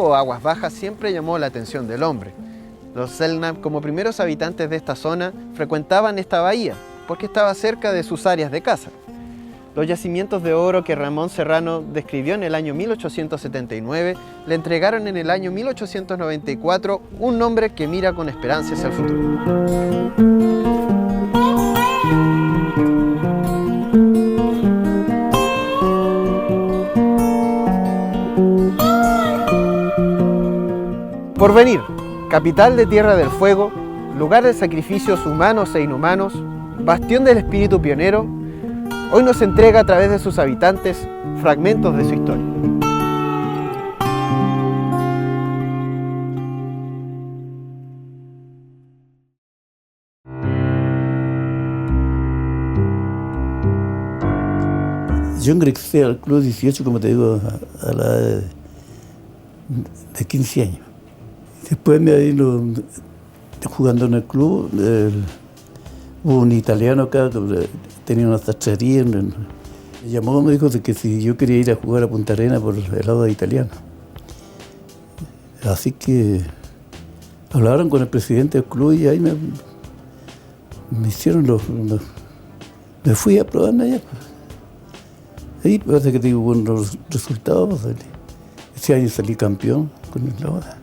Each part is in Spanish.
o aguas bajas siempre llamó la atención del hombre. Los Selknam, como primeros habitantes de esta zona, frecuentaban esta bahía porque estaba cerca de sus áreas de caza. Los yacimientos de oro que Ramón Serrano describió en el año 1879 le entregaron en el año 1894 un nombre que mira con esperanza hacia el futuro. Porvenir, capital de Tierra del Fuego, lugar de sacrificios humanos e inhumanos, bastión del espíritu pionero, hoy nos entrega a través de sus habitantes fragmentos de su historia. Yo ingresé al Club 18, como te digo, a la edad de 15 años. Después me vino jugando en el club, hubo un italiano acá que tenía una sastrería, me llamó, me dijo que si yo quería ir a jugar a Punta Arenas por el lado de italiano. Así que hablaron con el presidente del club y ahí me hicieron me fui a probar allá. Ahí parece que tuve buenos resultados. Ese año salí campeón con los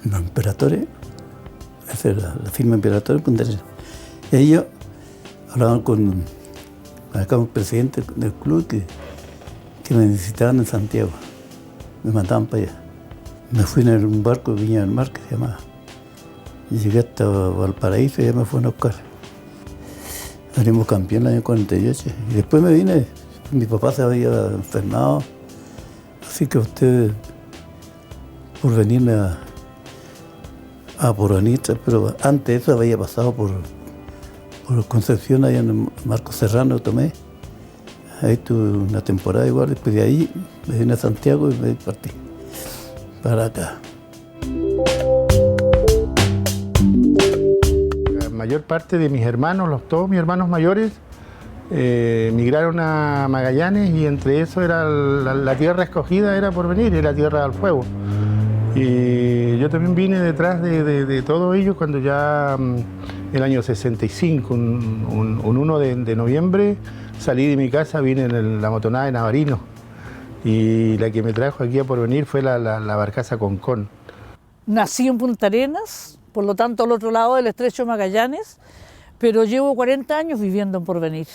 Imperatores, esa era la firma Imperatores Punta Arenas. Y ellos hablaban con el presidente del club que me necesitaban en Santiago. Me mandaban para allá. Me fui en un barco de Viña del Mar que se llamaba. Y llegué hasta Valparaíso y ya me fueron a buscar. Salimos campeón el año 48. Y después me vine, mi papá se había enfermado. Así que usted, por venirme a Porvenir, pero antes de eso había pasado por Concepción, allá en Marco Serrano, Tomé. Ahí tuve una temporada igual, después de ahí me vine a Santiago y me partí para acá. La mayor parte de mis hermanos, todos mis hermanos mayores, migraron a Magallanes y entre eso era la tierra escogida era Porvenir, era Tierra del Fuego. Y yo también vine detrás de todo ello cuando ya el año 65, un 1 de noviembre, salí de mi casa, vine en la motonada de Navarino y la que me trajo aquí a Porvenir fue la barcaza Concón. Nací en Punta Arenas, por lo tanto al otro lado del estrecho Magallanes, pero llevo 40 años viviendo en Porvenir,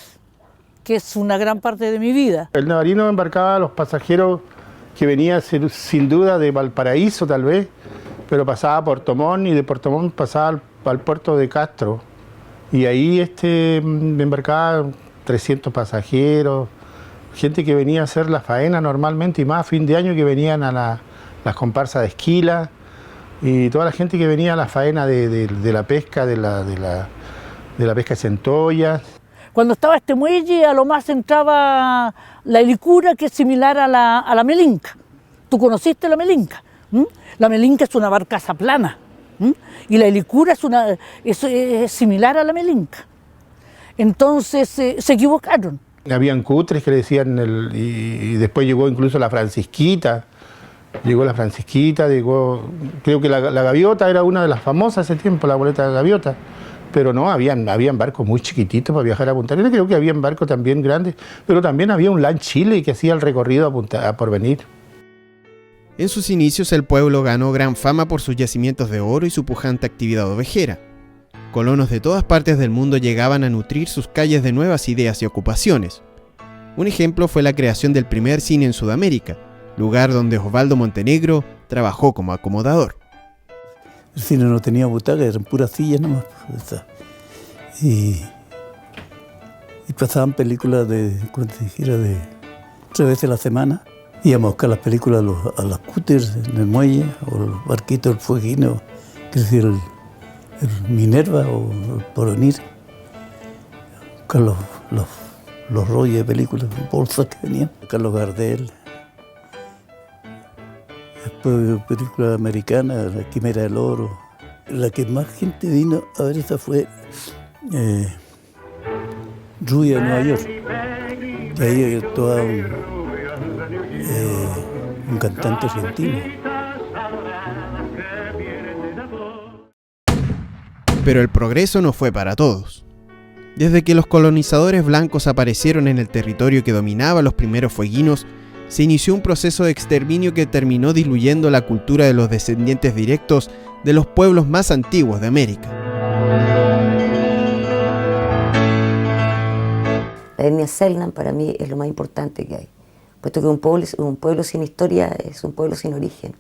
que es una gran parte de mi vida. El Navarino embarcaba a los pasajeros que venía sin duda de Valparaíso tal vez, pero pasaba a Puerto Montt y de Puerto Montt pasaba al puerto de Castro. Y ahí me embarcaba 300 pasajeros, gente que venía a hacer la faena normalmente y más a fin de año que venían a las comparsas de esquila y toda la gente que venía a la faena de la pesca, de la pesca de centollas. Cuando estaba este muelle, a lo más entraba la helicura, que es similar a la melinca. ¿Tú conociste la melinca? La melinca es una barcaza plana. Y la helicura es similar a la melinca. Entonces se equivocaron. Habían cutres que le decían, y después llegó incluso la Francisquita. Llegó la Francisquita, creo que la gaviota era una de las famosas ese tiempo, la boleta de gaviota. Pero no, habían barcos muy chiquititos para viajar a Punta Arenas, creo que habían barcos también grandes, pero también había un LAN Chile que hacía el recorrido a Porvenir. En sus inicios el pueblo ganó gran fama por sus yacimientos de oro y su pujante actividad ovejera. Colonos de todas partes del mundo llegaban a nutrir sus calles de nuevas ideas y ocupaciones. Un ejemplo fue la creación del primer cine en Sudamérica, lugar donde Osvaldo Montenegro trabajó como acomodador. El cine no tenía butacas, eran puras sillas nomás. Y pasaban películas de 3 veces a la semana. Íbamos a buscar las películas a las cúteres en el muelle, o los barquitos del Fueguino, que es decir, el Minerva o el Porvenir. Buscar los rollos de películas, bolsas que venían. Carlos Gardel. Después películas americanas, La Quimera del Oro. La que más gente vino a ver esa fue Rubia de Nueva York. Y ahí actuaba un cantante argentino. Pero el progreso no fue para todos. Desde que los colonizadores blancos aparecieron en el territorio que dominaba los primeros fueguinos, se inició un proceso de exterminio que terminó diluyendo la cultura de los descendientes directos de los pueblos más antiguos de América. La etnia Selknam para mí es lo más importante que hay, puesto que un pueblo sin historia es un pueblo sin origen.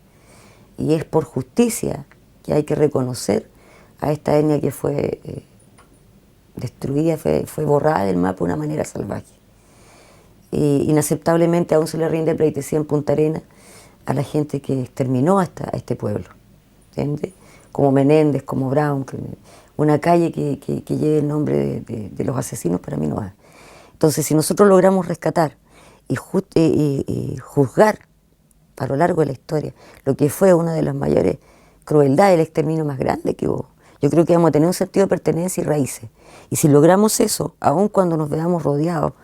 Y es por justicia que hay que reconocer a esta etnia que fue destruida, fue borrada del mapa de una manera salvaje. Y inaceptablemente aún se le rinde pleitesía en Punta Arenas a la gente que exterminó a este pueblo, ¿entiendes? Como Menéndez, como Brown, una calle que lleve el nombre de los asesinos para mí no hay. Entonces, si nosotros logramos rescatar y juzgar a lo largo de la historia lo que fue una de las mayores crueldades, el exterminio más grande que hubo, yo creo que vamos a tener un sentido de pertenencia y raíces. Y si logramos eso, aun cuando nos veamos rodeados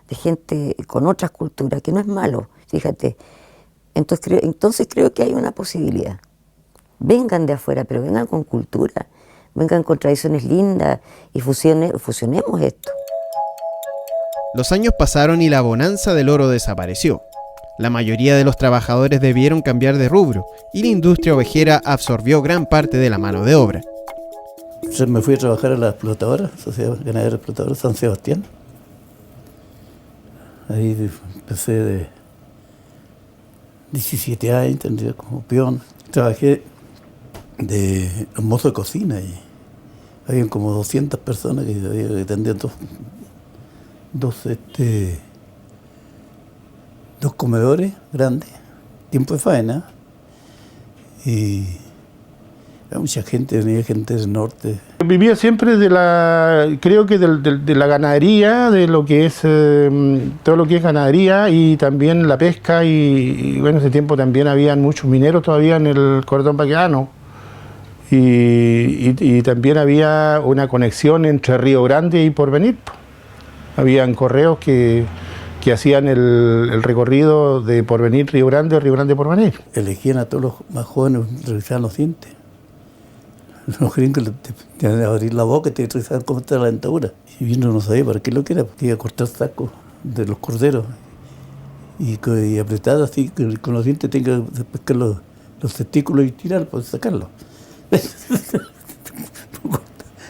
de gente con otras culturas, que no es malo, fíjate, entonces creo que hay una posibilidad. Vengan de afuera, pero vengan con cultura, vengan con tradiciones lindas y fusionemos esto. Los años pasaron y la bonanza del oro desapareció. La mayoría de los trabajadores debieron cambiar de rubro y la industria ovejera absorbió gran parte de la mano de obra. Entonces me fui a trabajar a la explotadora, Sociedad Ganadera Explotadora San Sebastián. Ahí empecé de 17 años, tendría como peón. Trabajé de mozo de cocina y había como 200 personas que atendían dos comedores grandes, tiempo de faena, y había mucha gente, venía gente del norte. Vivía siempre creo que de la ganadería, de lo que es todo lo que es ganadería y también la pesca y bueno, ese tiempo también habían muchos mineros todavía en el cordón vaqueano y también había una conexión entre Río Grande y Porvenir. Habían correos que hacían el recorrido de Porvenir, Río Grande, Porvenir. Elegían a todos los más jóvenes, revisaban los dientes. Los gringos te iban a abrir la boca y te revisaban cómo estaba la dentadura. Y uno no sabía para qué lo que era, porque iba a cortar sacos de los corderos. Y apretar así, con los dientes tenga que pescar los testículos y tirar para sacarlos.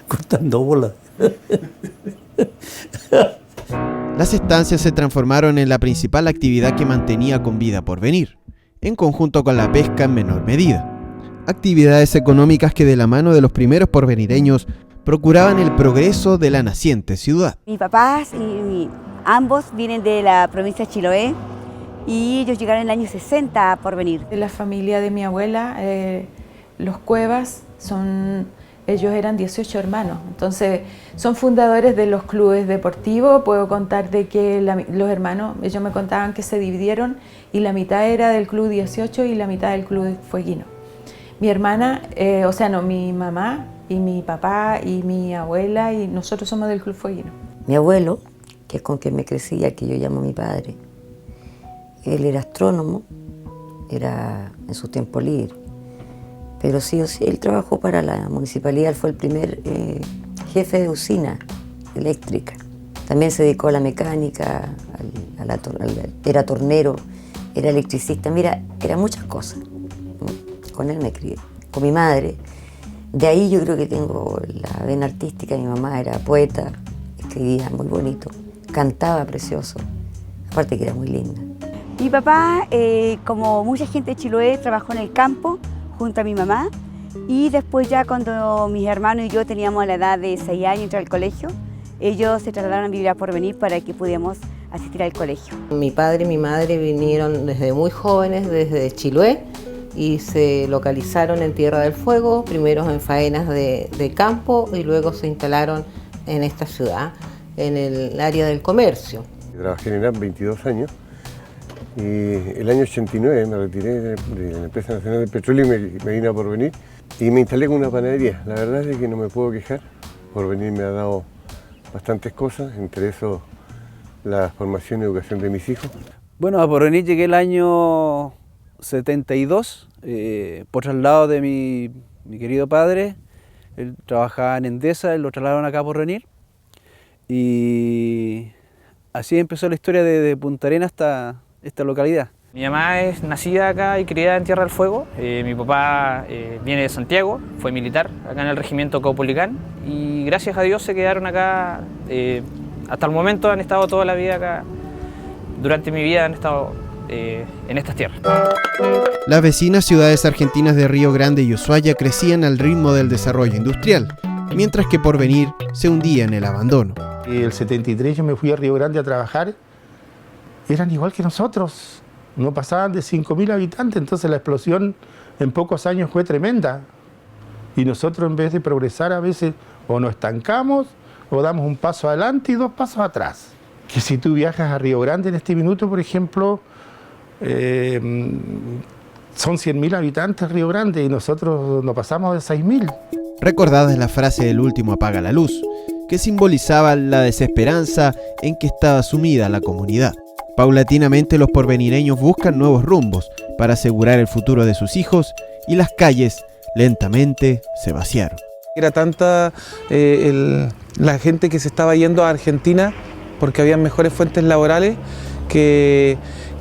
Cortando bolas. Las estancias se transformaron en la principal actividad que mantenía con vida Porvenir, en conjunto con la pesca en menor medida. Actividades económicas que de la mano de los primeros porvenireños procuraban el progreso de la naciente ciudad. Mis papás y ambos vienen de la provincia de Chiloé y ellos llegaron en el año 60 a Porvenir. De la familia de mi abuela, los Cuevas ellos eran 18 hermanos, entonces son fundadores de los clubes deportivos. Puedo contar de que los hermanos, ellos me contaban que se dividieron y la mitad era del club 18 y la mitad del club fueguino. Mi hermana, mi mamá y mi papá y mi abuela y nosotros somos del club fueguino. Mi abuelo, que es con quien me crecí, al que yo llamo mi padre, él era astrónomo, era en su tiempo libre. Pero sí o sí, él trabajó para la municipalidad, él fue el primer jefe de usina eléctrica. También se dedicó a la mecánica, era tornero, era electricista, mira, eran muchas cosas. Con él me crié, con mi madre. De ahí yo creo que tengo la vena artística, mi mamá era poeta, escribía muy bonito, cantaba precioso, aparte que era muy linda. Mi papá, como mucha gente de Chiloé, trabajó en el campo junto a mi mamá y después ya cuando mis hermanos y yo teníamos la edad de 6 años entrar al colegio, ellos se trasladaron a vivir a Porvenir para que pudiéramos asistir al colegio. Mi padre y mi madre vinieron desde muy jóvenes, desde Chiloé, y se localizaron en Tierra del Fuego, primero en faenas de campo y luego se instalaron en esta ciudad, en el área del comercio. Trabajé en ENAP 22 años y el año 89 me retiré de la Empresa Nacional de Petróleo y me vine a Porvenir y me instalé con una panadería. La verdad es que no me puedo quejar. Porvenir me ha dado bastantes cosas, entre eso la formación y educación de mis hijos. Bueno, a Porvenir llegué el año 72 por traslado de mi querido padre. Él trabajaba en Endesa, él lo trasladaron acá a Porvenir. Y así empezó la historia de Punta Arenas hasta esta localidad. Mi mamá es nacida acá y criada en Tierra del Fuego. Mi papá viene de Santiago, fue militar acá en el regimiento Caupolicán y gracias a Dios se quedaron acá. Hasta el momento han estado toda la vida acá. Durante mi vida han estado en estas tierras. Las vecinas ciudades argentinas de Río Grande y Ushuaia crecían al ritmo del desarrollo industrial, mientras que Porvenir se hundía en el abandono. En el 73 yo me fui a Río Grande a trabajar, eran igual que nosotros, no pasaban de 5.000 habitantes, entonces la explosión en pocos años fue tremenda. Y nosotros en vez de progresar a veces o nos estancamos o damos un paso adelante y 2 pasos atrás. Que si tú viajas a Río Grande en este minuto, por ejemplo, son 100.000 habitantes Río Grande y nosotros no pasamos de 6.000. Recordada es la frase del último apaga la luz, que simbolizaba la desesperanza en que estaba sumida la comunidad. Paulatinamente los porvenireños buscan nuevos rumbos para asegurar el futuro de sus hijos y las calles lentamente se vaciaron. Era tanta la gente que se estaba yendo a Argentina porque había mejores fuentes laborales que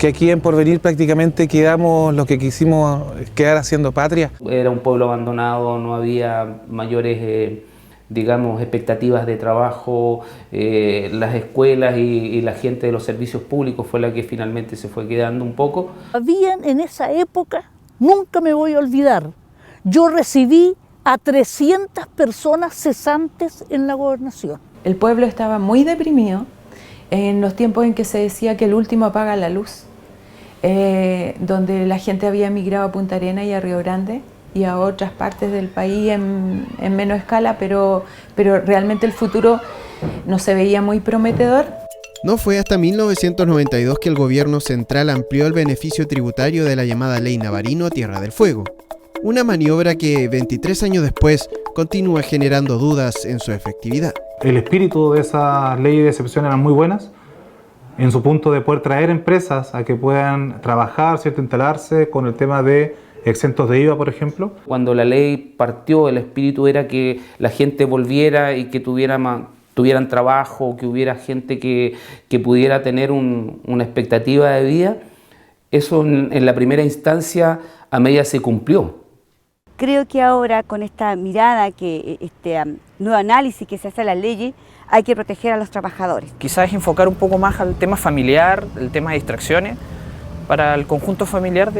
aquí en Porvenir prácticamente quedamos los que quisimos quedar haciendo patria. Era un pueblo abandonado, no había mayores digamos, expectativas de trabajo, las escuelas y la gente de los servicios públicos fue la que finalmente se fue quedando un poco. Habían en esa época, nunca me voy a olvidar, yo recibí a 300 personas cesantes en la gobernación. El pueblo estaba muy deprimido en los tiempos en que se decía que el último apaga la luz, donde la gente había emigrado a Punta Arenas y a Río Grande y a otras partes del país en menos escala, pero realmente el futuro no se veía muy prometedor. No fue hasta 1992 que el gobierno central amplió el beneficio tributario de la llamada Ley Navarino a Tierra del Fuego, una maniobra que 23 años después continúa generando dudas en su efectividad. El espíritu de esas leyes de excepción eran muy buenas, en su punto de poder traer empresas a que puedan trabajar, ¿cierto?, instalarse con el tema de exentos de IVA, por ejemplo. Cuando la ley partió, el espíritu era que la gente volviera y que tuvieran trabajo, que hubiera gente que pudiera tener una expectativa de vida. Eso en la primera instancia a media se cumplió. Creo que ahora con esta mirada, este nuevo análisis que se hace a las leyes, hay que proteger a los trabajadores. Quizás enfocar un poco más al tema familiar, el tema de distracciones, para el conjunto familiar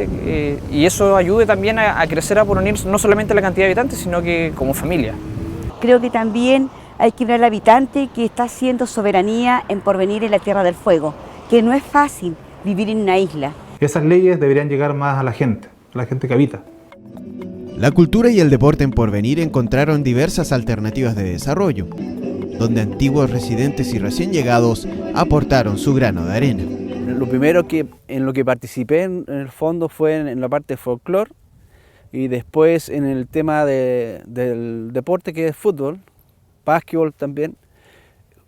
y eso ayude también a crecer a Porvenir no solamente la cantidad de habitantes, sino que como familia. Creo que también hay que ver al habitante que está haciendo soberanía en Porvenir en la Tierra del Fuego, que no es fácil vivir en una isla. Esas leyes deberían llegar más a la gente que habita. La cultura y el deporte en Porvenir encontraron diversas alternativas de desarrollo, donde antiguos residentes y recién llegados aportaron su grano de arena. Lo primero en lo que participé en el fondo fue en la parte de folclore y después en el tema del deporte que es fútbol, básquetbol también,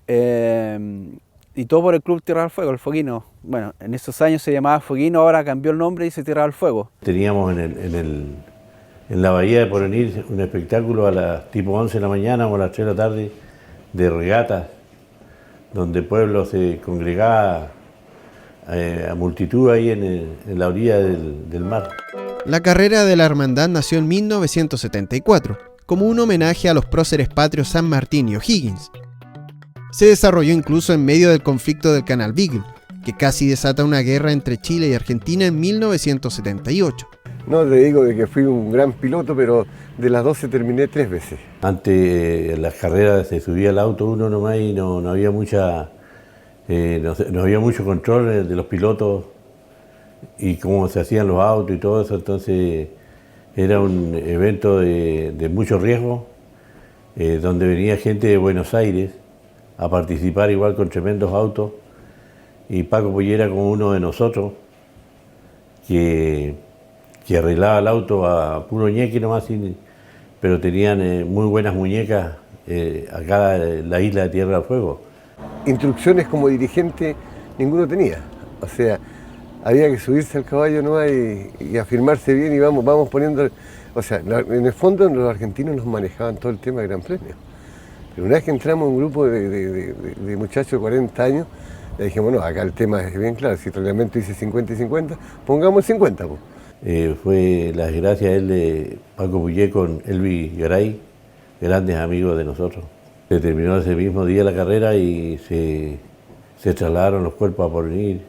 y todo por el Club Tierra del Fuego, el Fueguino. Bueno, en esos años se llamaba Fueguino, ahora cambió el nombre y dice Tierra del Fuego. Teníamos en la bahía de Porvenir un espectáculo a las tipo 11 de la mañana o a las 3 de la tarde de regatas, donde el pueblo se congregaba a multitud ahí en la orilla del mar. La carrera de la hermandad nació en 1974, como un homenaje a los próceres patrios San Martín y O'Higgins. Se desarrolló incluso en medio del conflicto del Canal Beagle, que casi desata una guerra entre Chile y Argentina en 1978. No te digo de que fui un gran piloto, pero de las 12 terminé 3 veces. Antes en las carreras se subía al auto uno nomás y no había no había mucho control de los pilotos y cómo se hacían los autos y todo eso, entonces era un evento de mucho riesgo, donde venía gente de Buenos Aires a participar igual con tremendos autos, y Paco Pollera como uno de nosotros, que arreglaba el auto a puro ñeque nomás, pero tenían muy buenas muñecas acá en la isla de Tierra del Fuego. Instrucciones como dirigente ninguno tenía, o sea, había que subirse al caballo nomás y afirmarse bien y vamos poniendo O sea, en el fondo los argentinos nos manejaban todo el tema de Gran Premio. Pero una vez que entramos en un grupo de muchachos de 40 años, le dijimos, no, acá el tema es bien claro, si el reglamento dice 50 y 50, pongamos 50. Fue la desgracia él de Paco Pullé con Elvi Garay, grandes amigos de nosotros. Se terminó ese mismo día la carrera y se trasladaron los cuerpos a Porvenir.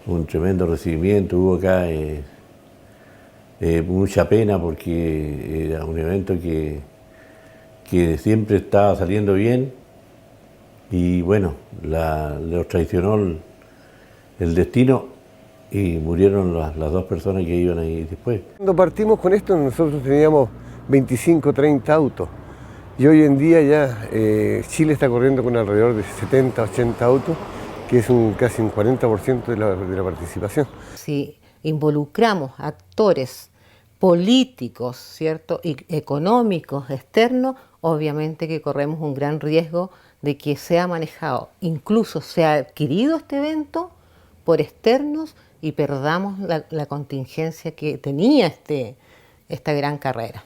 Un tremendo recibimiento hubo acá, mucha pena porque era un evento que siempre estaba saliendo bien y bueno, los traicionó el destino y murieron las dos personas que iban ahí después. Cuando partimos con esto nosotros teníamos 25, 30 autos y hoy en día ya Chile está corriendo con alrededor de 70, 80 autos, que es casi un 40% de la participación. Si involucramos actores políticos, ¿cierto?, y económicos externos, obviamente que corremos un gran riesgo de que sea manejado, incluso sea adquirido este evento por externos y perdamos la contingencia que tenía esta gran carrera.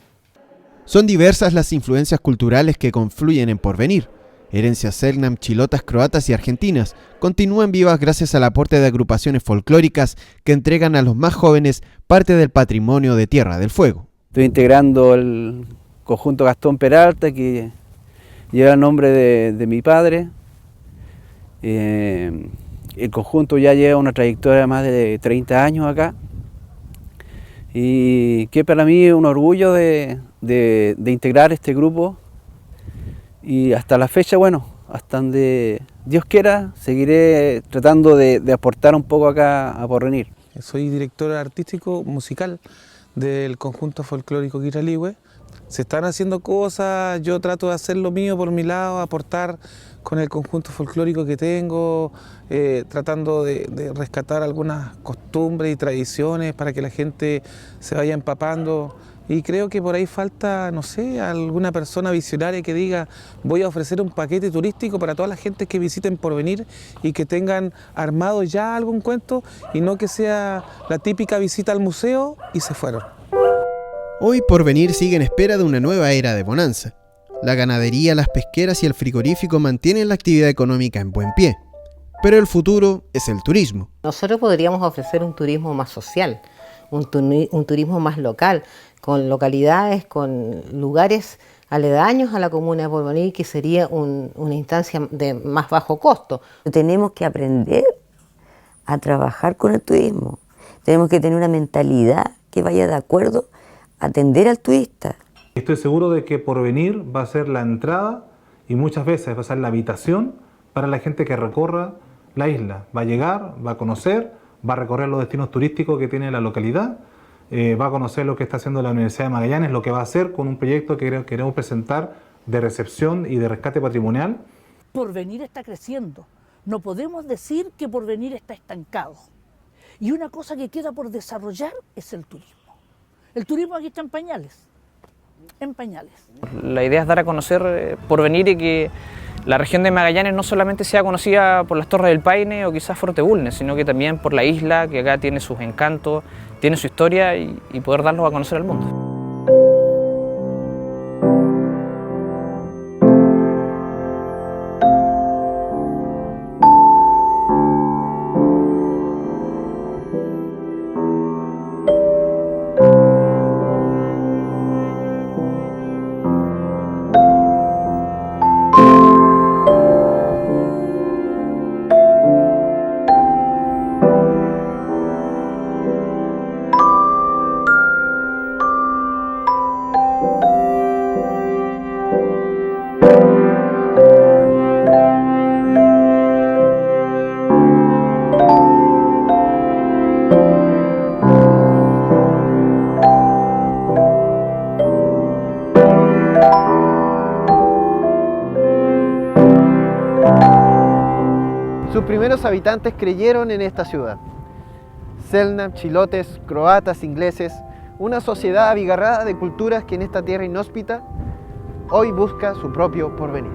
Son diversas las influencias culturales que confluyen en Porvenir. Herencias Selknam, chilotas, croatas y argentinas continúan vivas gracias al aporte de agrupaciones folclóricas que entregan a los más jóvenes parte del patrimonio de Tierra del Fuego. Estoy integrando el conjunto Gastón Peralta, que lleva el nombre de mi padre. El conjunto ya lleva una trayectoria de más de 30 años acá y que para mí es un orgullo de integrar este grupo. Y hasta la fecha, bueno, hasta donde Dios quiera, seguiré tratando de aportar un poco acá a Porvenir. Soy director artístico musical del conjunto folclórico Quiralihue. Se están haciendo cosas, yo trato de hacer lo mío por mi lado, aportar con el conjunto folclórico que tengo, tratando de rescatar algunas costumbres y tradiciones para que la gente se vaya empapando. Y creo que por ahí falta, no sé, alguna persona visionaria que diga voy a ofrecer un paquete turístico para toda la gente que visiten Porvenir y que tengan armado ya algún cuento y no que sea la típica visita al museo y se fueron. Hoy Porvenir sigue en espera de una nueva era de bonanza. La ganadería, las pesqueras y el frigorífico mantienen la actividad económica en buen pie. Pero el futuro es el turismo. Nosotros podríamos ofrecer un turismo más social, un turismo más local, con localidades, con lugares aledaños a la comuna de Porvenir, que sería una instancia de más bajo costo. Tenemos que aprender a trabajar con el turismo. Tenemos que tener una mentalidad que vaya de acuerdo a atender al turista. Estoy seguro de que Porvenir va a ser la entrada y muchas veces va a ser la habitación para la gente que recorra la isla. Va a llegar, va a conocer, va a recorrer los destinos turísticos que tiene la localidad, va a conocer lo que está haciendo la Universidad de Magallanes, lo que va a hacer con un proyecto que queremos presentar de recepción y de rescate patrimonial. Porvenir está creciendo. No podemos decir que Porvenir está estancado. Y una cosa que queda por desarrollar es el turismo. El turismo aquí está en pañales. En pañales. La idea es dar a conocer Porvenir y que la región de Magallanes no solamente sea conocida por las Torres del Paine o quizás Forte Bulnes, sino que también por la isla, que acá tiene sus encantos, tiene su historia y poder darlos a conocer al mundo. Sus primeros habitantes creyeron en esta ciudad. Selknam, chilotes, croatas, ingleses, una sociedad abigarrada de culturas que en esta tierra inhóspita hoy busca su propio porvenir.